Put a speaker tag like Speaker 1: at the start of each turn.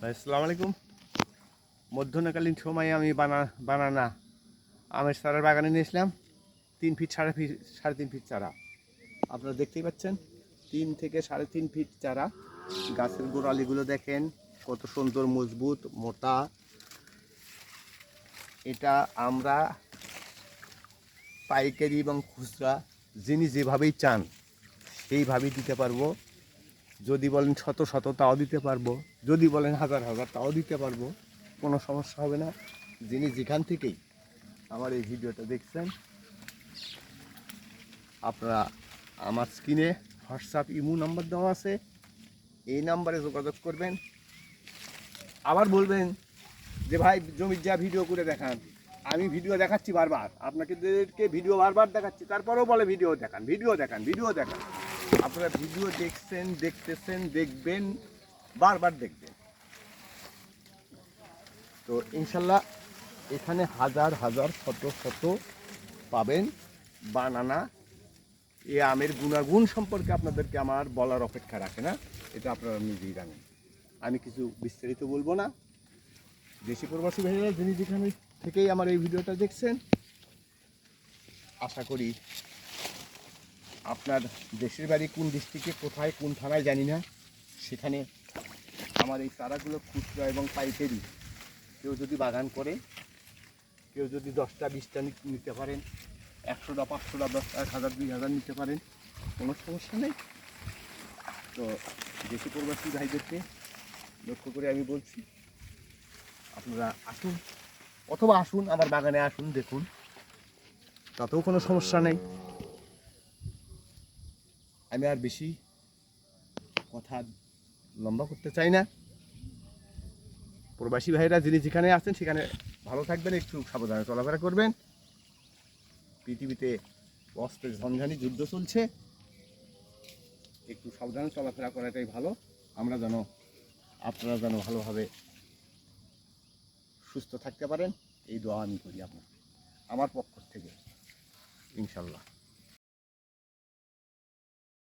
Speaker 1: আসসালামু আলাইকুম। মধ্যকালীন সময়ে আমি বানানা আমের চারার বাগানে নিয়েছিলাম 3 ফিট সাড়ে 3 ফিট চারা। আপনারা দেখতেই পাচ্ছেন 3 থেকে সাড়ে 3 ফিট চারা। গাছের গোড়ালিগুলো দেখেন কত সুন্দর, মজবুত, মোটা। এটা আমরা পাইকারি এবং খুচরা যিনি যেভাবেই চান সেইভাবেই দিতে পারবো। যদি বলেন শত শত তাও দিতে পারবো, যদি বলেন হাজার হাজার তাও দিতে পারবো, কোনো সমস্যা হবে না। যিনি যেখান থেকেই আমার এই ভিডিওটা দেখছেন, আপনারা আমার স্ক্রিনে হোয়াটসঅ্যাপ ইমো নাম্বার দেওয়া আছে, এই নাম্বারে যোগাযোগ করবেন। আবার বলবেন যে ভাই জমির যা ভিডিও করে দেখান। আমি ভিডিও দেখাচ্ছি বারবার, আপনাদেরকে ভিডিও বারবার দেখাচ্ছি, তারপরেও বলে ভিডিও দেখান, ভিডিও দেখান, ভিডিও দেখান। আপনারা ভিডিও দেখছেন, দেখতেছেন, দেখবেন, বারবার দেখবেন। তো ইনশাল্লাহ এখানে হাজার হাজার শত শত পাবেন বানানা। এই আমের গুণাগুণ সম্পর্কে আপনাদেরকে আমার বলার অপেক্ষা রাখে না, এটা আপনারা নিজেই জানেন। আমি কিছু বিস্তারিত বলবো না। দেশি প্রবাসী ভাইয়েরা যিনি যেখানে থেকেই আমার এই ভিডিওটা দেখছেন, আশা করি আপনার দেশের বাড়ি কোন ডিস্ট্রিক্টে, কোথায়, কোন থানায় জানি না, সেখানে আমার এই চারাগুলো খুচরা এবং পাইকারি কেউ যদি বাগান করে, কেউ যদি 10টা 20টা নিতে পারেন, 100টা 500টা 10টা 1000 2000 নিতে পারেন, কোনো সমস্যা নেই। তো দেশি প্রবাসী ভাইদেরকে লক্ষ্য করে আমি বলছি, আপনারা আসুন, অথবা আসুন আমার বাগানে আসুন, দেখুন, তাতেও কোনো সমস্যা নেই। আমি আর বেশি কথা লম্বা করতে চাই না। প্রবাসী ভাইরা যিনি যেখানে আছেন সেখানে ভালো থাকবেন, একটু সাবধানে চলাফেরা করবেন। পৃথিবীতে অস্ত্রের ঝঞ্ঝানি যুদ্ধ চলছে, একটু সাবধানে চলাফেরা করাটাই ভালো। আমরা যেন, আপনারা যেন ভালোভাবে সুস্থ থাকতে পারেন, এই দোয়া আমি করি আপনার আমার পক্ষ থেকে, ইনশাল্লাহ।